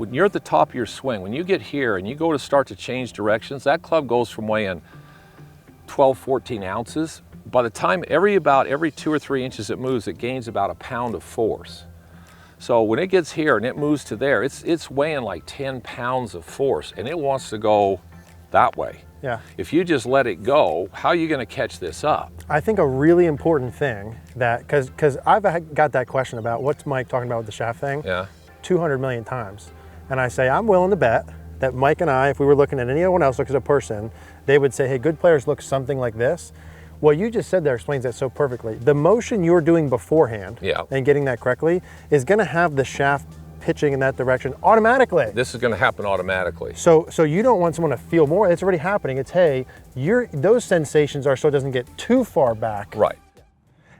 when you're at the top of your swing, when you get here and you go to start to change directions, that club goes from weighing 12, 14 ounces. By the time about every 2 or 3 inches it moves, it gains about a pound of force. So when it gets here and it moves to there, it's weighing like 10 pounds of force, and it wants to go that way. Yeah. If you just let it go, how are you going to catch this up? I think a really important thing that, because I've got that question about what's Mike talking about with the shaft thing, 200 million times. And I say, I'm willing to bet that Mike and I, if we were looking at anyone else, look as a person, they would say, hey, good players look something like this. What you just said there explains that so perfectly. The motion you're doing beforehand and getting that correctly is going to have the shaft pitching in that direction automatically. This is going to happen automatically. So you don't want someone to feel more. It's already happening. It's, hey, those sensations are so it doesn't get too far back. Right.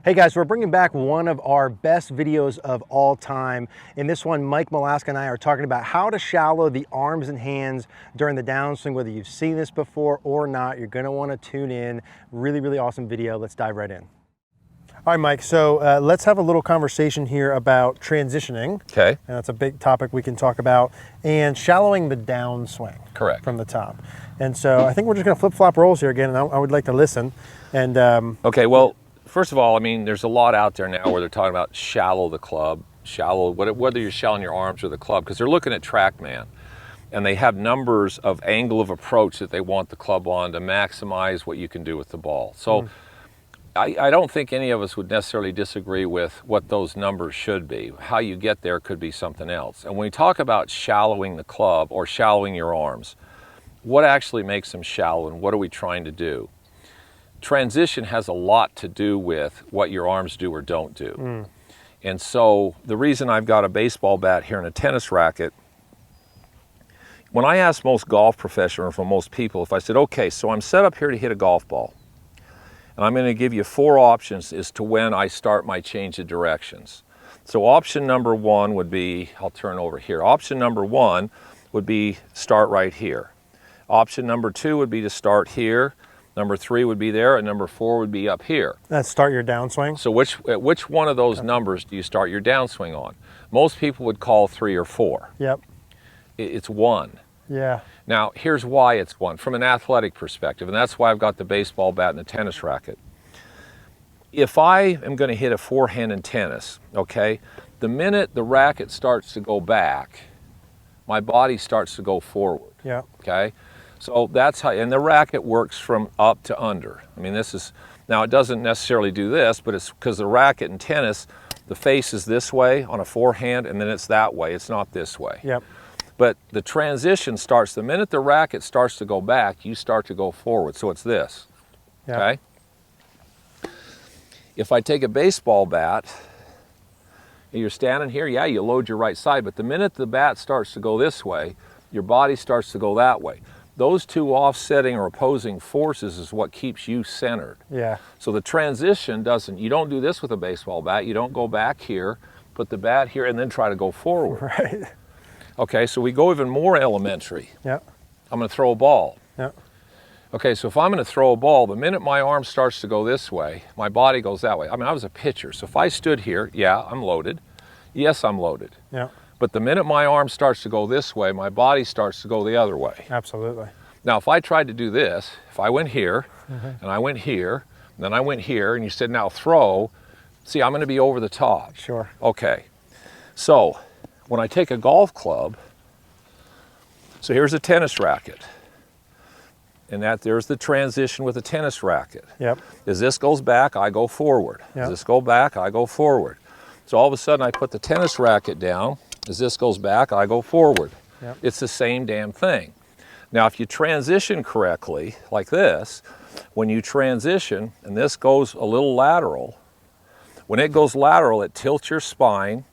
Hey guys, we're bringing back one of our best videos of all time. In this one, Mike Malaska and I are talking about how to shallow the arms and hands during the downswing. Whether you've seen this before or not, you're going to want to tune in. Really, really awesome video. Let's dive right in. All right, Mike, so let's have a little conversation here about transitioning. Okay. And that's a big topic we can talk about. And shallowing the downswing. Correct. From the top. And so I think we're just going to flip-flop roles here again, and I would like to listen. And okay, well, first of all, I mean, there's a lot out there now where they're talking about shallow the club, whether you're shallowing your arms or the club, because they're looking at TrackMan. And they have numbers of angle of approach that they want the club on to maximize what you can do with the ball. So I don't think any of us would necessarily disagree with what those numbers should be. How you get there could be something else. And when we talk about shallowing the club or shallowing your arms, what actually makes them shallow and what are we trying to do? Transition has a lot to do with what your arms do or don't do. And so the reason I've got a baseball bat here and a tennis racket, when I ask most golf professionals or most people, if I said, okay, so I'm set up here to hit a golf ball, and I'm going to give you 4 options as to when I start my change of directions. So option number 1 would be, I'll turn over here. Option number 1 would be start right here. Option number 2 would be to start here. Number 3 would be there, and number 4 would be up here. That's start your downswing? So which one of those numbers do you start your downswing on? Most people would call 3 or 4. Yep. It's 1. Yeah. Now, here's why it's 1, from an athletic perspective, and that's why I've got the baseball bat and the tennis racket. If I am going to hit a forehand in tennis, okay, the minute the racket starts to go back, my body starts to go forward. Yeah. Okay? So that's how, and the racket works from up to under. I mean, this is, now it doesn't necessarily do this, but it's because the racket in tennis, the face is this way on a forehand, and then it's that way. It's not this way. Yep. But the transition starts, the minute the racket starts to go back, you start to go forward. So it's this, okay? If I take a baseball bat, and you're standing here, yeah, you load your right side, but the minute the bat starts to go this way, your body starts to go that way. Those two offsetting or opposing forces is what keeps you centered. Yeah. So the transition doesn't, you don't do this with a baseball bat, you don't go back here, put the bat here, and then try to go forward. Right. Okay, so we go even more elementary. Yep. I'm going to throw a ball. Yep. Okay, so if I'm going to throw a ball, the minute my arm starts to go this way, my body goes that way. I mean, I was a pitcher, so if I stood here, yeah, I'm loaded. Yes, I'm loaded. Yeah. But the minute my arm starts to go this way, my body starts to go the other way. Absolutely. Now, if I tried to do this, if I went here, and I went here, and then I went here, and you said, now throw, see, I'm going to be over the top. Sure. Okay, so when I take a golf club, so here's a tennis racket, and there's the transition with a tennis racket. Yep. As this goes back, I go forward. Yep. As this goes back, I go forward. So all of a sudden, I put the tennis racket down. As this goes back, I go forward. Yep. It's the same damn thing. Now, if you transition correctly, like this, when you transition, and this goes a little lateral, when it goes lateral, it tilts your spine,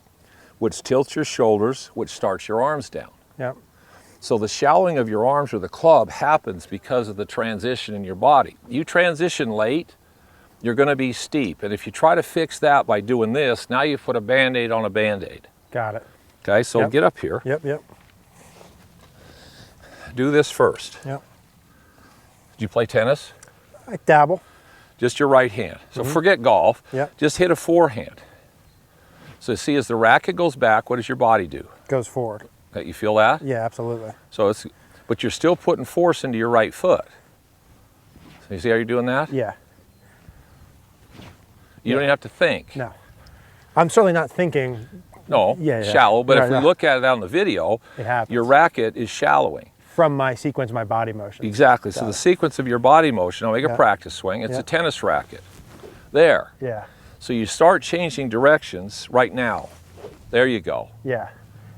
which tilts your shoulders, which starts your arms down. Yep. So the shallowing of your arms or the club happens because of the transition in your body. You transition late, you're going to be steep. And if you try to fix that by doing this, now you put a Band-Aid on a Band-Aid. Got it. Okay, so Yep. get up here. Yep, yep. Do this first. Yep. Did you play tennis? I dabble. Just your right hand. So forget golf. Yep. Just hit a forehand. So see, as the racket goes back, what does your body do? Goes forward. Okay, you feel that? Yeah, absolutely. So it's, but you're still putting force into your right foot. So you see how you're doing that? Yeah. You don't even have to think. No. I'm certainly not thinking. No, shallow, but if we look at it on the video, it happens. Your racket is shallowing. From my sequence, my body motion. Exactly. So the sequence of your body motion, I'll make a practice swing. It's a tennis racket. There. Yeah. So you start changing directions right now. There you go. Yeah.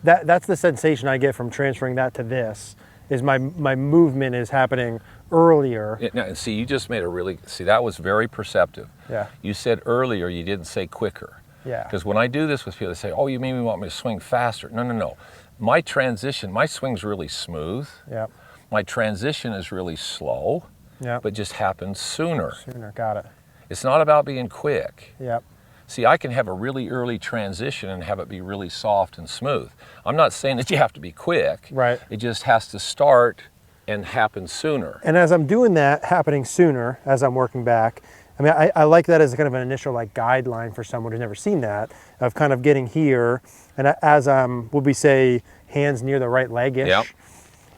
That's the sensation I get from transferring that to this, is my movement is happening earlier. And see, you just made a really, that was very perceptive. Yeah. You said earlier, you didn't say quicker. Yeah. Because when I do this with people, they say, oh, you maybe want me to swing faster. No, no, no. My transition, my swing's really smooth. Yeah. My transition is really slow, but just happens sooner. Sooner, got it. It's not about being quick. Yep. See, I can have a really early transition and have it be really soft and smooth. I'm not saying that you have to be quick. Right. It just has to start and happen sooner. And as I'm doing that, happening sooner, as I'm working back, I mean, I like that as kind of an initial like guideline for someone who's never seen that, of kind of getting here, and as would we say, hands near the right leg-ish. Yep.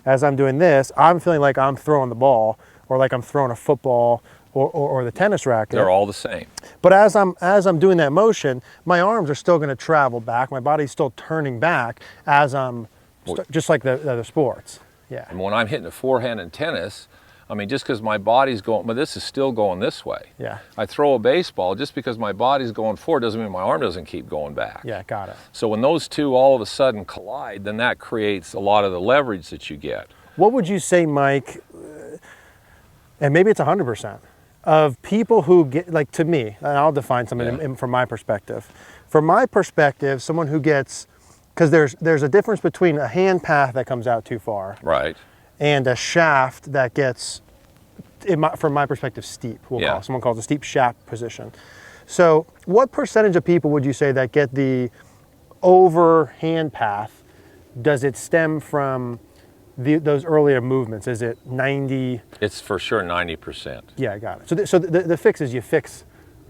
As I'm doing this, I'm feeling like I'm throwing the ball, or like I'm throwing a football, or the tennis racket. They're all the same. But as I'm doing that motion, my arms are still going to travel back. My body's still turning back as I'm just like the other sports. Yeah. And when I'm hitting a forehand in tennis, I mean, just because my body's going, but this is still going this way. Yeah. I throw a baseball, just because my body's going forward doesn't mean my arm doesn't keep going back. Yeah, got it. So when those two all of a sudden collide, then that creates a lot of the leverage that you get. What would you say, Mike, and maybe it's 100%, of people who get, like to me, and I'll define something from my perspective. From my perspective, someone who gets, because there's a difference between a hand path that comes out too far. Right. And a shaft that gets, from my perspective, steep. Someone calls it a steep shaft position. So what percentage of people would you say that get the overhand path, does it stem from those earlier movements? Is it 90? It's for sure 90%. Yeah, I got it. So the fix is you fix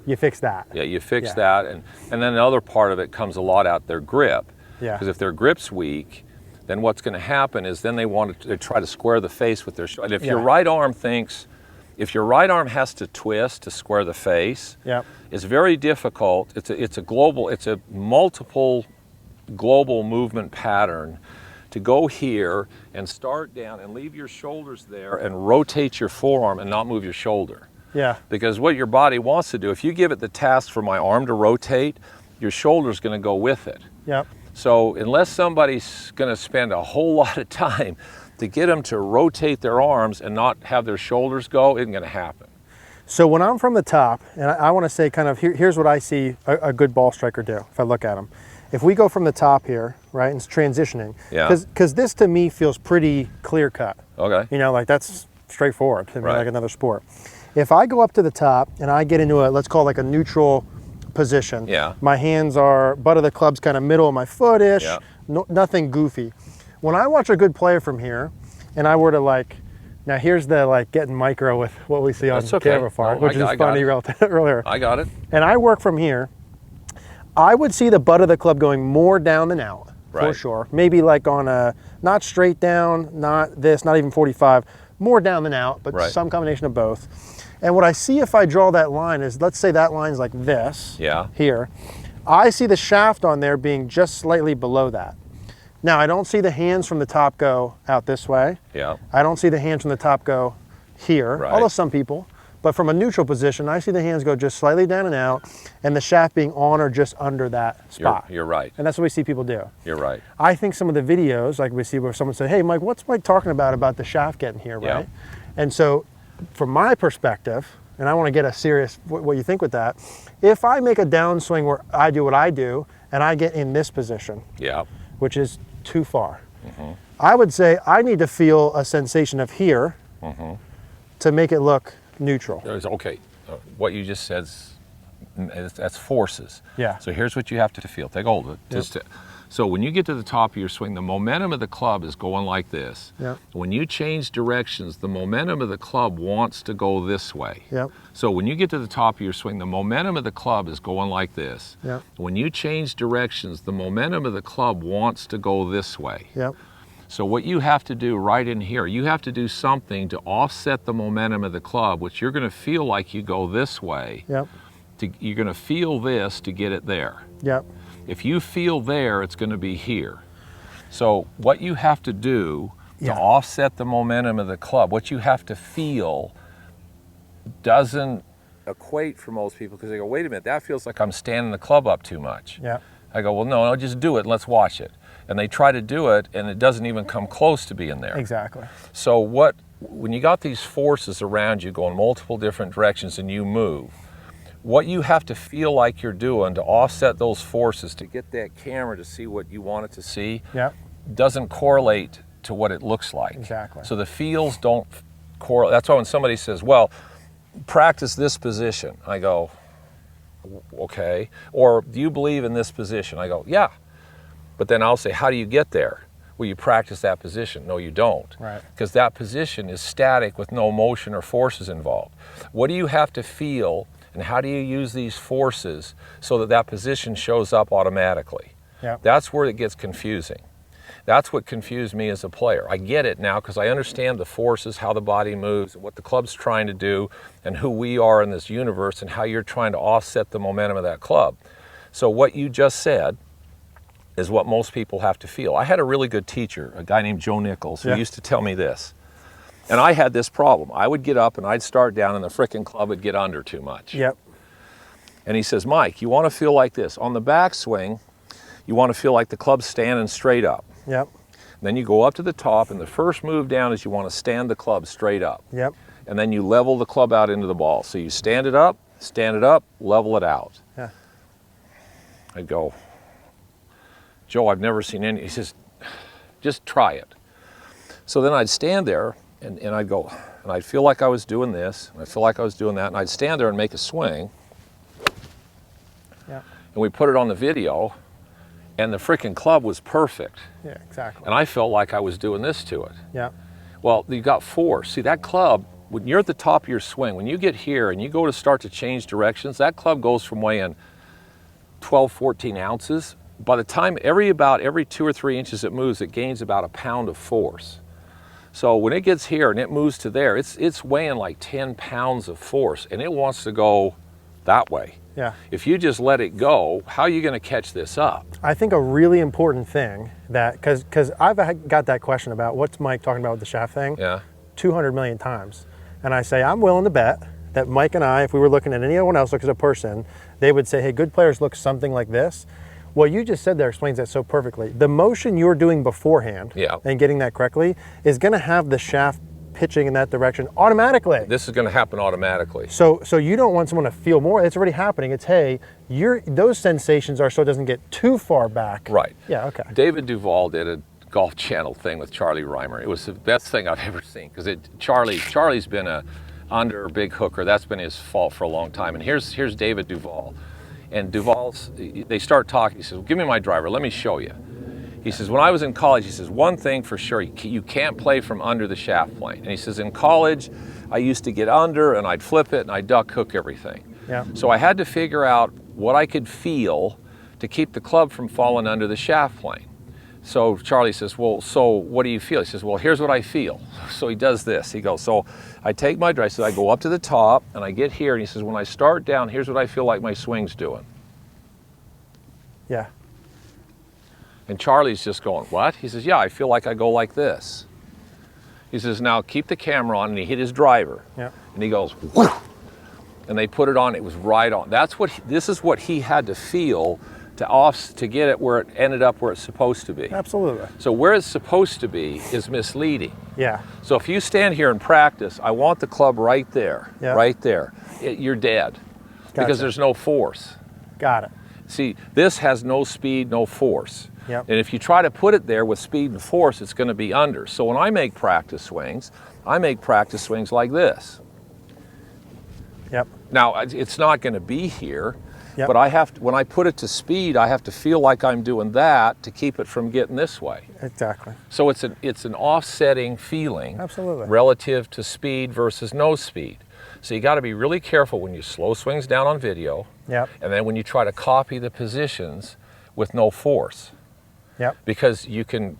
that. Yeah, you fix that. And then the other part of it comes a lot out their grip. Yeah. Because if their grip's weak, then what's going to happen is then they want to try to square the face with their shoulder. And if your right arm if your right arm has to twist to square the face, it's very difficult. It's a multiple global movement pattern to go here and start down and leave your shoulders there and rotate your forearm and not move your shoulder. Yeah. Because what your body wants to do, if you give it the task for my arm to rotate, your shoulder's going to go with it. Yep. So unless somebody's going to spend a whole lot of time to get them to rotate their arms and not have their shoulders go, it isn't going to happen. So when I'm from the top, and I want to say kind of, here's what I see a good ball striker do if I look at him. If we go from the top here, right, and it's transitioning, because this to me feels pretty clear cut. Okay. You know, like that's straightforward to me, like another sport. If I go up to the top and I get into let's call it like a neutral position. Yeah. My hands are, butt of the club's kind of middle of my foot-ish, nothing goofy. When I watch a good player from here, and I were to now here's the getting micro with what we see on camera part, which is funny earlier. I got it. And I work from here, I would see the butt of the club going more down than out, for sure. Maybe like on a, not straight down, not this, not even 45, more down than out, but some combination of both. And what I see if I draw that line is, let's say that line's like this, here. I see the shaft on there being just slightly below that. Now, I don't see the hands from the top go out this way. Yeah. I don't see the hands from the top go here, although some people. But from a neutral position, I see the hands go just slightly down and out, and the shaft being on or just under that spot. You're right. And that's what we see people do. You're right. I think some of the videos, like we see where someone said, hey, Mike, what's Mike talking about the shaft getting here, right? And so, from my perspective, and I want to get a serious, what you think with that, if I make a downswing where I do what I do, and I get in this position, which is too far, I would say I need to feel a sensation of here to make it look neutral. Okay, what you just said, that's forces. Yeah. So here's what you have to feel. Take hold of it. So when you get to the top of your swing, the momentum of the club is going like this. Yep. When you change directions, the momentum of the club wants to go this way. Yep. So when you get to the top of your swing, the momentum of the club is going like this. Yep. When you change directions, the momentum of the club wants to go this way. Yep. So what you have to do right in here, you have to do something to offset the momentum of the club, which you're going to feel like you go this way. Yep. You're going to feel this to get it there. Yep. If you feel there, it's going to be here. So what you have to do to offset the momentum of the club, what you have to feel doesn't equate for most people, because they go, wait a minute, that feels like I'm standing the club up too much. Yeah. I go, well, no, just do it and let's watch it. And they try to do it and it doesn't even come close to being there. Exactly. So when you got these forces around you going multiple different directions and you move, what you have to feel like you're doing to offset those forces to get that camera to see what you want it to see doesn't correlate to what it looks like. Exactly. So the feels don't correlate. That's why when somebody says, well, practice this position, I go, okay. Or do you believe in this position? I go, yeah. But then I'll say, how do you get there? Well, you practice that position. No, you don't. Right. Because that position is static with no motion or forces involved. What do you have to feel, and how do you use these forces so that that position shows up automatically? Yeah. That's where it gets confusing. That's what confused me as a player. I get it now because I understand the forces, how the body moves, and what the club's trying to do, and who we are in this universe, and how you're trying to offset the momentum of that club. So what you just said is what most people have to feel. I had a really good teacher, a guy named Joe Nichols, who used to tell me this. And I had this problem. I would get up and I'd start down and the frickin' club would get under too much. Yep. And he says, Mike, you want to feel like this. On the backswing, you want to feel like the club's standing straight up. Yep. Then you go up to the top, and the first move down is you want to stand the club straight up. Yep. And then you level the club out into the ball. So you stand it up, level it out. Yeah. I'd go, Joe, I've never seen any. He says, just try it. So then I'd stand there, and I'd go, and I'd feel like I was doing this, and I'd feel like I was doing that, and I'd stand there and make a swing. Yeah. And we put it on the video, and the freaking club was perfect. Yeah, exactly. And I felt like I was doing this to it. Yeah. Well, you got force. See, that club, when you're at the top of your swing, when you get here and you go to start to change directions, that club goes from weighing 12, 14 ounces. By the time about every 2 or 3 inches it moves, it gains about a pound of force. So when it gets here and it moves to there, it's weighing like 10 pounds of force, and it wants to go that way. Yeah. If you just let it go, how are you going to catch this up? I think a really important thing that, because I've got that question about what's Mike talking about with the shaft thing 200 million times. And I say, I'm willing to bet that Mike and I, if we were looking at anyone else look as a person, they would say, hey, good players look something like this. What you just said there explains that so perfectly. The motion you're doing beforehand and getting that correctly is going to have the shaft pitching in that direction automatically. This is going to happen automatically. So you don't want someone to feel more. It's already happening. It's, hey, those sensations are so it doesn't get too far back. Right. Yeah, okay. David Duval did a Golf Channel thing with Charlie Reimer. It was the best thing I've ever seen, because Charlie's been a under big hooker. That's been his fault for a long time. And here's David Duval. And they start talking. He says, well, give me my driver. Let me show you. He says, when I was in college, he says, one thing for sure, you can't play from under the shaft plane. And he says, in college, I used to get under and I'd flip it and I'd duck hook everything. Yeah. So I had to figure out what I could feel to keep the club from falling under the shaft plane. So Charlie says, well, so what do you feel? He says, well, here's what I feel. So he does this. He goes, so I take my drive, so I go up to the top and I get here, and he says, when I start down, here's what I feel like my swing's doing. Yeah. And Charlie's just going, what? He says, yeah, I feel like I go like this. He says, now keep the camera on, and he hit his driver. Yeah. And he goes, whoo! And they put it on, it was right on. This is what he had to feel to get it where it ended up where it's supposed to be. Absolutely. So where it's supposed to be is misleading. Yeah. So if you stand here and practice, I want the club right there, right there. You're dead because there's no force. Got it. See, this has no speed, no force. Yep. And if you try to put it there with speed and force, it's going to be under. So when I make practice swings like this. Yep. Now, it's not going to be here. Yep. But I have to, when I put it to speed, I have to feel like I'm doing that to keep it from getting this way. Exactly. So it's an offsetting feeling. Absolutely. Relative to speed versus no speed. So you got to be really careful when you slow swings down on video. Yep. And then when you try to copy the positions with no force. Yep. Because you can,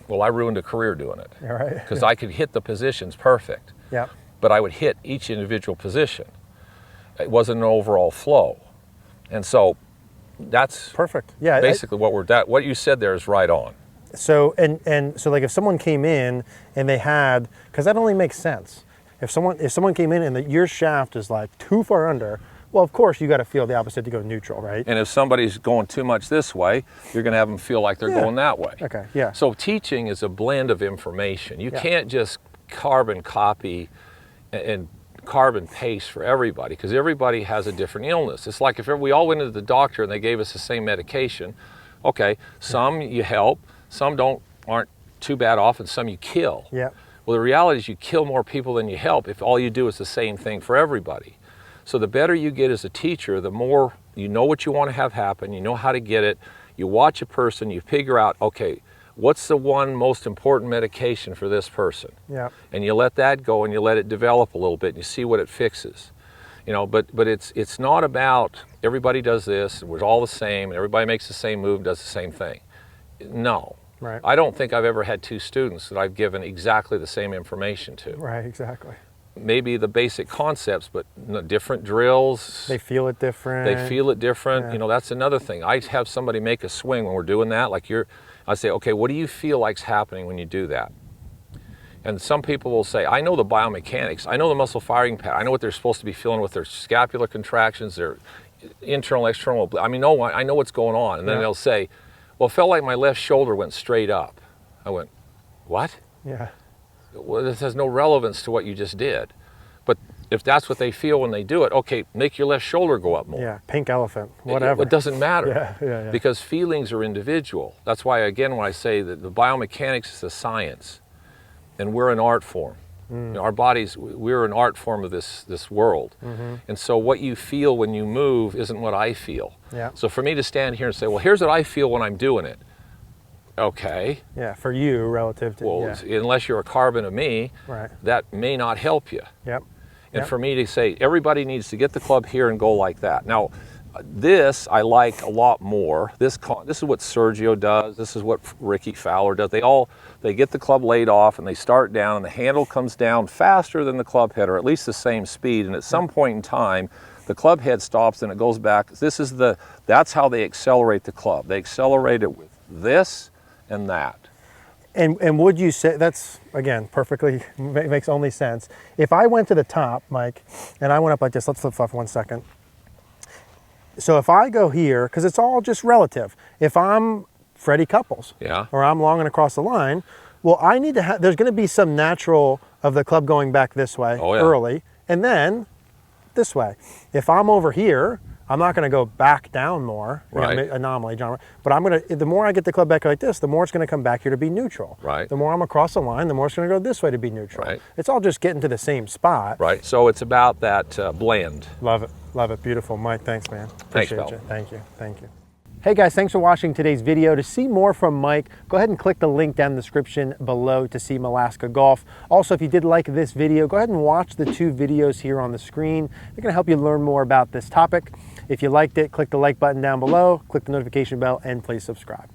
well, I ruined a career doing it. You're right. Because I could hit the positions perfect. Yep. But I would hit each individual position. It wasn't an overall flow. And so that's perfect. Yeah. Basically what you said there is right on. So and so like if someone came in and they had, because that only makes sense. If someone came in and your shaft is like too far under, well, of course you got to feel the opposite to go neutral, right? And if somebody's going too much this way, you're going to have them feel like they're going that way. Okay. Yeah. So teaching is a blend of information. You can't just carbon copy and carbon paste for everybody, because everybody has a different illness. It's like if we all went to the doctor and they gave us the same medication. Okay, some you help, some aren't too bad off, and some you kill. Yeah. Well, the reality is you kill more people than you help if all you do is the same thing for everybody. So the better you get as a teacher, the more you know what you want to have happen, you know how to get it, you watch a person, you figure out, okay, what's the one most important medication for this person? Yeah. And you let that go and you let it develop a little bit and you see what it fixes. You know, but it's not about everybody does this, we're all the same, and everybody makes the same move and does the same thing. No. Right. I don't think I've ever had two students that I've given exactly the same information to. Right, exactly. Maybe the basic concepts, but different drills. They feel it different. They feel it different. Yeah. You know, that's another thing. I have somebody make a swing when we're doing that. Like I say, okay, what do you feel like's happening when you do that? And some people will say, I know the biomechanics. I know the muscle firing pattern. I know what they're supposed to be feeling with their scapular contractions, their internal, external. I mean, no, I know what's going on. And then they'll say, well, it felt like my left shoulder went straight up. I went, what? Yeah. Well, this has no relevance to what you just did. But if that's what they feel when they do it, okay, make your left shoulder go up more. Yeah, pink elephant, whatever. It doesn't matter. Yeah. Because feelings are individual. That's why, again, when I say that the biomechanics is a science, and we're an art form. You know, our bodies, we're an art form of this world. Mm-hmm. And so what you feel when you move isn't what I feel. Yeah. So for me to stand here and say, well, here's what I feel when I'm doing it. Okay. Yeah, for you relative to, well, unless you're a carbon of me, right, that may not help you. Yep. And for me to say, everybody needs to get the club here and go like that. Now, this I like a lot more. This is what Sergio does. This is what Ricky Fowler does. They get the club laid off and they start down, and the handle comes down faster than the club head, or at least the same speed. And at some point in time, the club head stops and it goes back. That's how they accelerate the club. They accelerate it with this and that. And would you say, that's, again, perfectly, makes only sense. If I went to the top, Mike, and I went up like this, let's flip off 1 second. So if I go here, because it's all just relative. If I'm Freddie Couples, or I'm long and across the line, well, I need to there's going to be some natural of the club going back this way early, and then this way. If I'm over here, I'm not going to go back down more, right? Anomaly, John. But I'm going to, the more I get the club back like this, the more it's going to come back here to be neutral. Right. The more I'm across the line, the more it's going to go this way to be neutral. Right. It's all just getting to the same spot. Right. So it's about that blend. Love it. Love it. Beautiful. Mike, thanks, man. Appreciate Thanks, you. Bill. Thank you. Thank you. Hey guys, thanks for watching today's video. To see more from Mike, go ahead and click the link down in the description below to see Alaska Golf. Also, if you did like this video, go ahead and watch the 2 videos here on the screen. They're gonna help you learn more about this topic. If you liked it, click the like button down below, click the notification bell, and please subscribe.